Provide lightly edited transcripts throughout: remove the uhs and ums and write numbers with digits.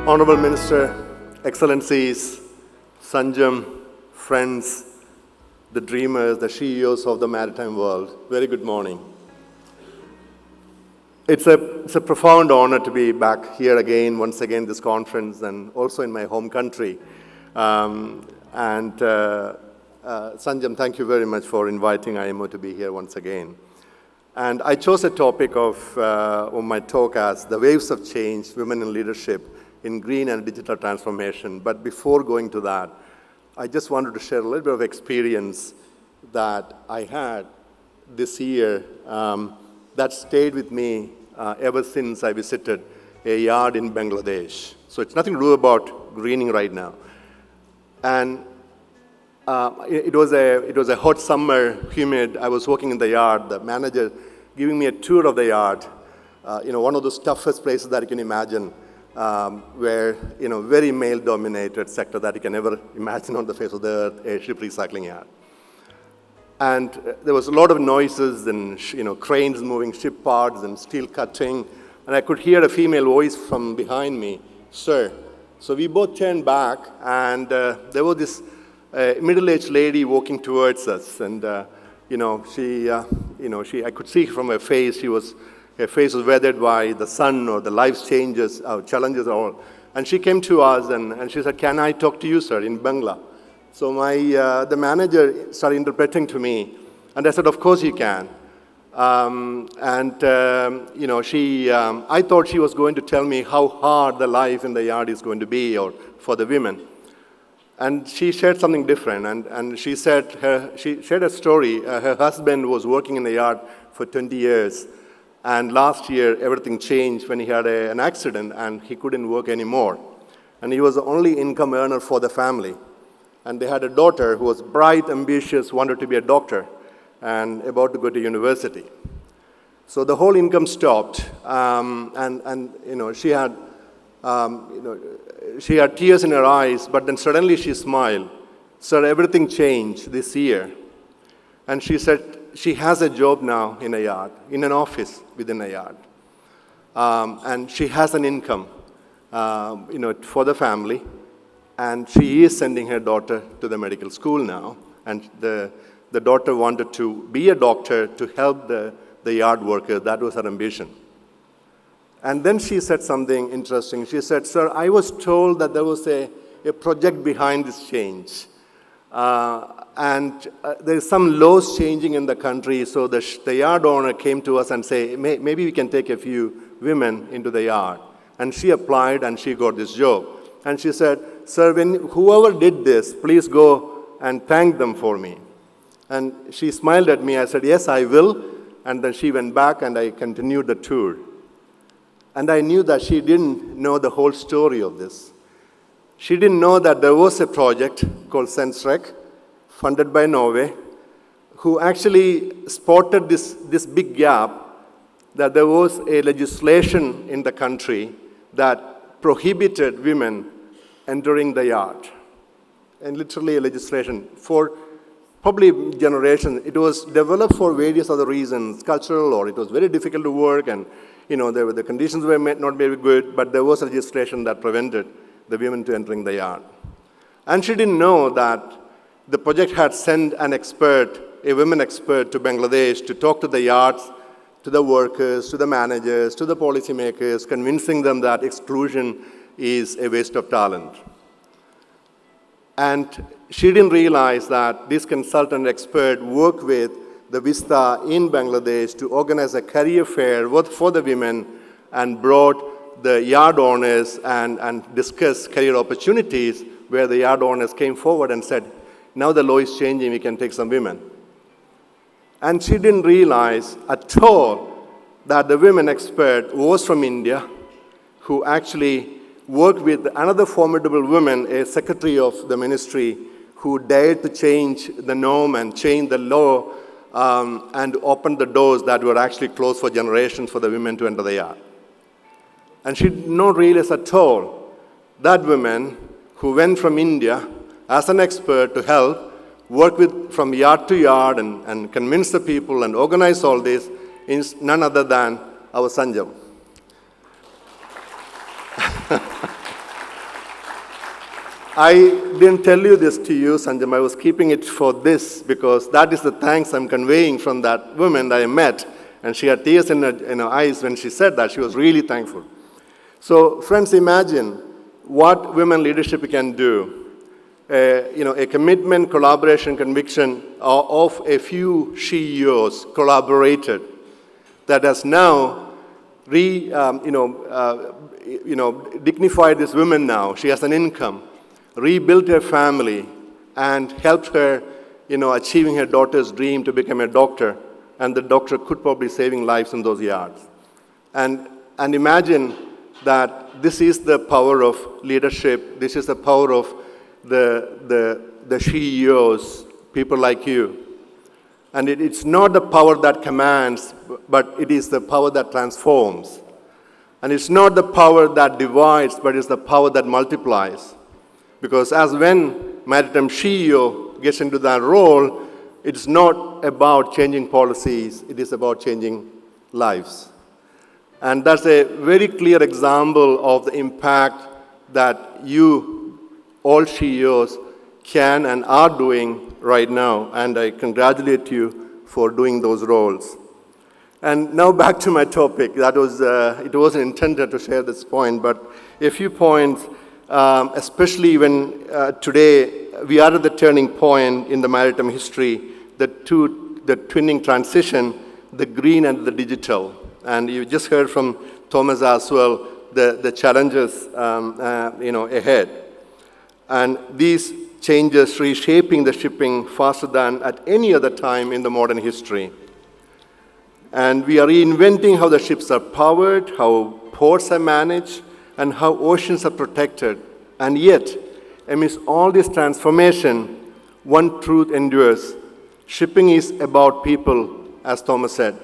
Honorable Minister, Excellencies, Sanjam, friends, the dreamers, the SheEOs of the maritime world, very good morning. It's a profound honor to be back here again, once again, this conference, and also in my home country. Sanjam, thank you very much for inviting IMO to be here once again. And I chose a topic of my talk as the waves of change, women in leadership in green and digital transformation. But before going to that, I just wanted to share a little bit of experience that I had this year that stayed with me ever since I visited a yard in Bangladesh. So it's nothing to do about greening right now. And it was a hot summer, humid. I was working in the yard, the manager giving me a tour of the yard, one of those toughest places that you can imagine, where, very male-dominated sector that you can ever imagine on the face of the earth, a ship recycling yard. And there was a lot of noises and, cranes moving, ship parts and steel cutting. And I could hear a female voice from behind me, "Sir." So we both turned back, and there was this middle-aged lady walking towards us. And, I could see from her face, her face was weathered by the sun or the life's changes, challenges all. And she came to us and she said, "Can I talk to you, sir," in Bangla. So the manager started interpreting to me, and I said, "Of course you can." I thought she was going to tell me how hard the life in the yard is going to be, or for the women. And she shared something different, and she shared a story. Her husband was working in the yard for 20 years, and last year everything changed when he had an accident and he couldn't work anymore. And he was the only income earner for the family. And they had a daughter who was bright, ambitious, wanted to be a doctor, and about to go to university. So the whole income stopped, she had tears in her eyes, but then suddenly she smiled. "Sir, everything changed this year." And she said she has a job now in a yard, in an office within a yard. And she has an income, for the family. And she is sending her daughter to the medical school now. And the daughter wanted to be a doctor to help the yard worker. That was her ambition. And then she said something interesting. She said, "Sir, I was told that there was a project behind this change. There is some laws changing in the country, so the yard owner came to us and said, maybe we can take a few women into the yard." And she applied and she got this job. And she said, "Sir, whoever did this, please go and thank them for me." And she smiled at me. I said, "Yes, I will." And then she went back and I continued the tour. And I knew that she didn't know the whole story of this. She didn't know that there was a project called Sensrec, funded by Norway, who actually spotted this big gap, that there was a legislation in the country that prohibited women entering the yard. And literally a legislation for probably generations. It was developed for various other reasons, cultural, or it was very difficult to work, and the conditions were not very good, but there was a legislation that prevented the women to entering the yard. And she didn't know that the project had sent a women expert to Bangladesh to talk to the yards, to the workers, to the managers, to the policymakers, convincing them that exclusion is a waste of talent. And she didn't realize that this consultant expert worked with the Vista in Bangladesh to organize a career fair for the women and brought the yard owners and discussed career opportunities, where the yard owners came forward and said, "Now the law is changing, we can take some women." And she didn't realize at all that the women expert was from India, who actually worked with another formidable woman, a secretary of the ministry, who dared to change the norm and change the law and open the doors that were actually closed for generations for the women to enter the yard. And she did not realize at all that woman who went from India as an expert to help work from yard to yard and convince the people and organize all this is none other than our Sanjam. I didn't tell you this to you, Sanjam. I was keeping it for this because that is the thanks I'm conveying from that woman that I met. And she had tears in her eyes when she said that. She was really thankful. So, friends, imagine what women leadership can do. A commitment, collaboration, conviction of a few SheEOs collaborated that has now dignified this woman now. She has an income, rebuilt her family, and helped her, achieving her daughter's dream to become a doctor. And the doctor could probably saving lives in those yards. And imagine that this is the power of leadership. This is the power of the SheEOs, people like you. And it's not the power that commands, but it is the power that transforms. And it's not the power that divides, but it's the power that multiplies. Because as when Maritime SheEO gets into that role, it's not about changing policies, it is about changing lives. And that's a very clear example of the impact that you, all SheEOs, can and are doing right now. And I congratulate you for doing those roles. And now back to my topic. It wasn't intended to share this point, but a few points, especially when today we are at the turning point in the maritime history, the twinning transition, the green and the digital. And you just heard from Thomas as well, the challenges ahead. And these changes reshaping the shipping faster than at any other time in the modern history. And we are reinventing how the ships are powered, how ports are managed, and how oceans are protected. And yet, amidst all this transformation, one truth endures. Shipping is about people, as Thomas said.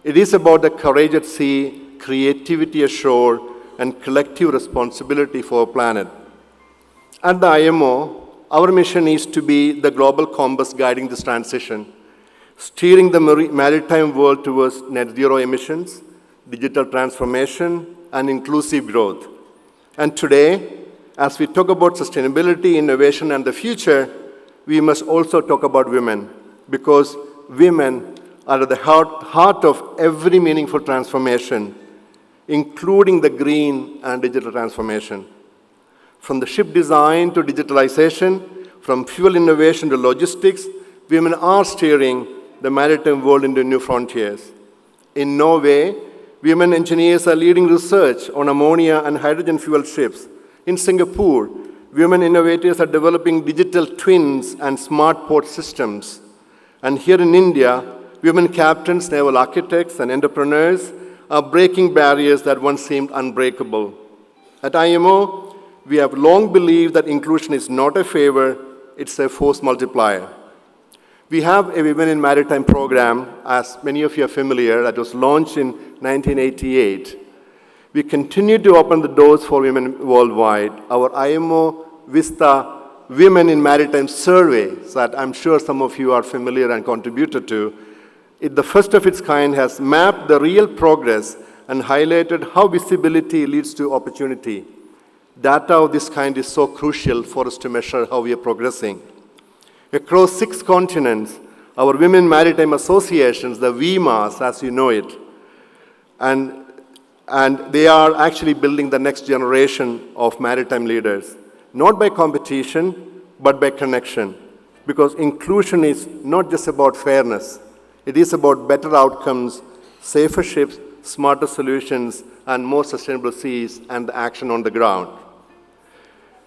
It is about the courage at sea, creativity ashore, and collective responsibility for our planet. At the IMO, our mission is to be the global compass guiding this transition, steering the maritime world towards net zero emissions, digital transformation, and inclusive growth. And today, as we talk about sustainability, innovation, and the future, we must also talk about women, because women are at the heart of every meaningful transformation, including the green and digital transformation. From the ship design to digitalization, from fuel innovation to logistics, women are steering the maritime world into new frontiers. In Norway, women engineers are leading research on ammonia and hydrogen fuel ships. In Singapore, women innovators are developing digital twins and smart port systems. And here in India, women captains, naval architects, and entrepreneurs are breaking barriers that once seemed unbreakable. At IMO, we have long believed that inclusion is not a favor, it's a force multiplier. We have a Women in Maritime program, as many of you are familiar, that was launched in 1988. We continue to open the doors for women worldwide. Our IMO Vista Women in Maritime survey, that I'm sure some of you are familiar and contributed to, the first of its kind has mapped the real progress and highlighted how visibility leads to opportunity. Data of this kind is so crucial for us to measure how we are progressing. Across 6 continents, our Women Maritime Associations, the WIMAs, as you know it, and they are actually building the next generation of maritime leaders, not by competition, but by connection. Because inclusion is not just about fairness, it is about better outcomes, safer ships, smarter solutions, and more sustainable seas, and the action on the ground.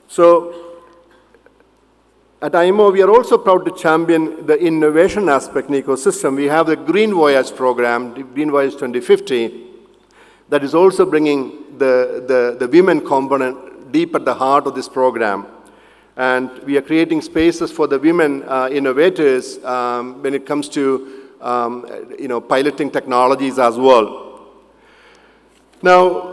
So, at IMO, we are also proud to champion the innovation aspect in the ecosystem. We have the Green Voyage program, Green Voyage 2050, that is also bringing the women component deep at the heart of this program. And we are creating spaces for the women innovators when it comes to piloting technologies as well. Now,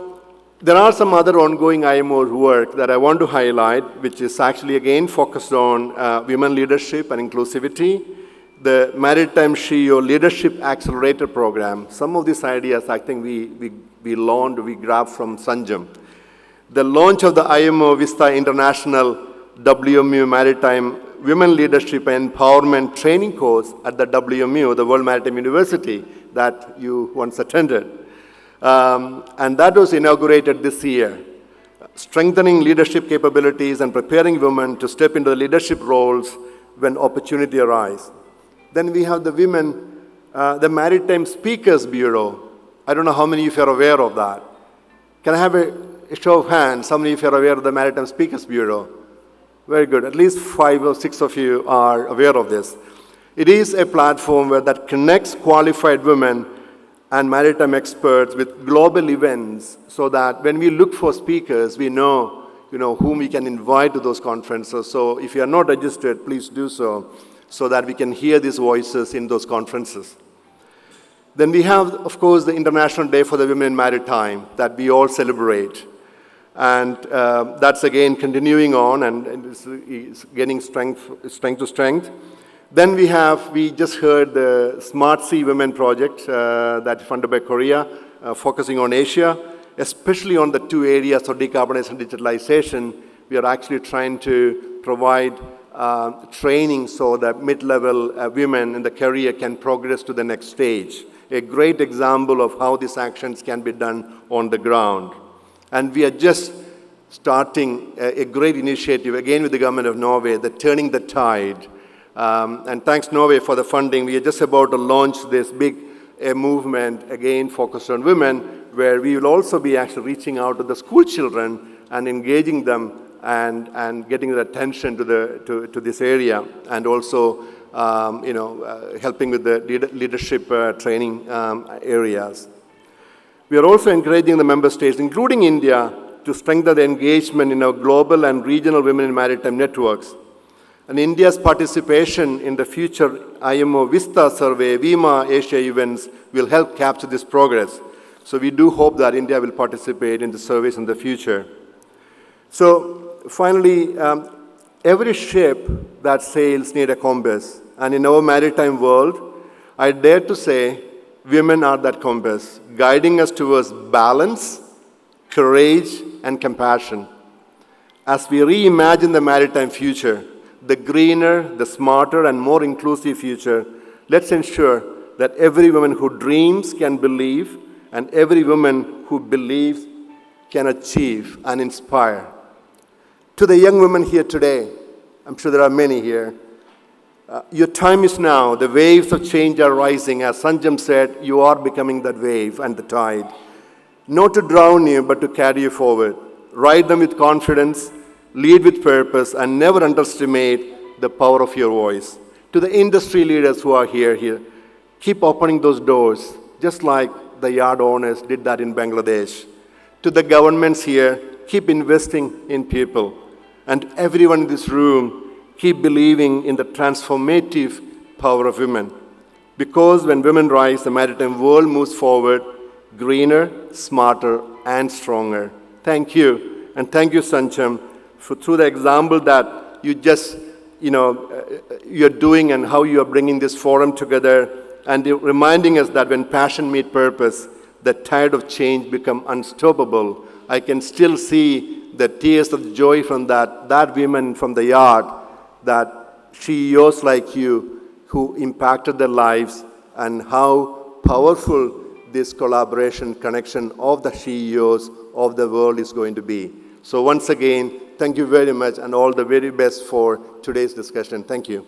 there are some other ongoing IMO work that I want to highlight, which is actually again focused on women leadership and inclusivity. The Maritime SheEO Leadership Accelerator Program. Some of these ideas I think we grabbed from Sanjam. The launch of the IMO Vista International WMU Maritime Women Leadership and Empowerment Training course at the WMU, the World Maritime University, that you once attended. And that was inaugurated this year, strengthening leadership capabilities and preparing women to step into the leadership roles when opportunity arises. Then we have the women, the Maritime Speakers Bureau. I don't know how many of you are aware of that. Can I have a show of hands? How many of you are aware of the Maritime Speakers Bureau? Very good. At least 5 or 6 of you are aware of this. It is a platform that connects qualified women and maritime experts with global events so that when we look for speakers, we know, whom we can invite to those conferences. So if you are not registered, please do so that we can hear these voices in those conferences. Then we have, of course, the International Day for the Women in Maritime that we all celebrate. And that's again continuing on and it's getting strength to strength. Then we just heard the Smart Sea Women project that's funded by Korea, focusing on Asia, especially on the 2 areas of decarbonization and digitalization. We are actually trying to provide training so that mid-level women in the career can progress to the next stage. A great example of how these actions can be done on the ground. And we are just starting a great initiative, again with the government of Norway, the Turning the Tide. And thanks Norway for the funding. We are just about to launch this big movement, again focused on women, where we will also be actually reaching out to the school children and engaging them and getting their attention to this area, and also helping with the leadership training areas. We are also encouraging the member states, including India, to strengthen the engagement in our global and regional women in maritime networks. And India's participation in the future IMO Vista survey, VIMA Asia events will help capture this progress. So we do hope that India will participate in the surveys in the future. So finally, every ship that sails needs a compass. And in our maritime world, I dare to say, women are that compass, guiding us towards balance, courage, and compassion. As we reimagine the maritime future, the greener, the smarter, and more inclusive future, let's ensure that every woman who dreams can believe, and every woman who believes can achieve and inspire. To the young women here today, I'm sure there are many here, your time is now. The waves of change are rising. As Sanjam said, you are becoming that wave and the tide. Not to drown you, but to carry you forward. Ride them with confidence, lead with purpose, and never underestimate the power of your voice. To the industry leaders who are here, keep opening those doors, just like the yard owners did that in Bangladesh. To the governments here, keep investing in people. And everyone in this room, keep believing in the transformative power of women. Because when women rise, the maritime world moves forward, greener, smarter, and stronger. Thank you. And thank you, Sanjam, through the example that you just, you're doing and how you are bringing this forum together and reminding us that when passion meets purpose, the tide of change becomes unstoppable. I can still see the tears of joy from that women from the yard, that SheEOs like you who impacted their lives, and how powerful this collaboration connection of the SheEOs of the world is going to be. So once again, thank you very much and all the very best for today's discussion. Thank you.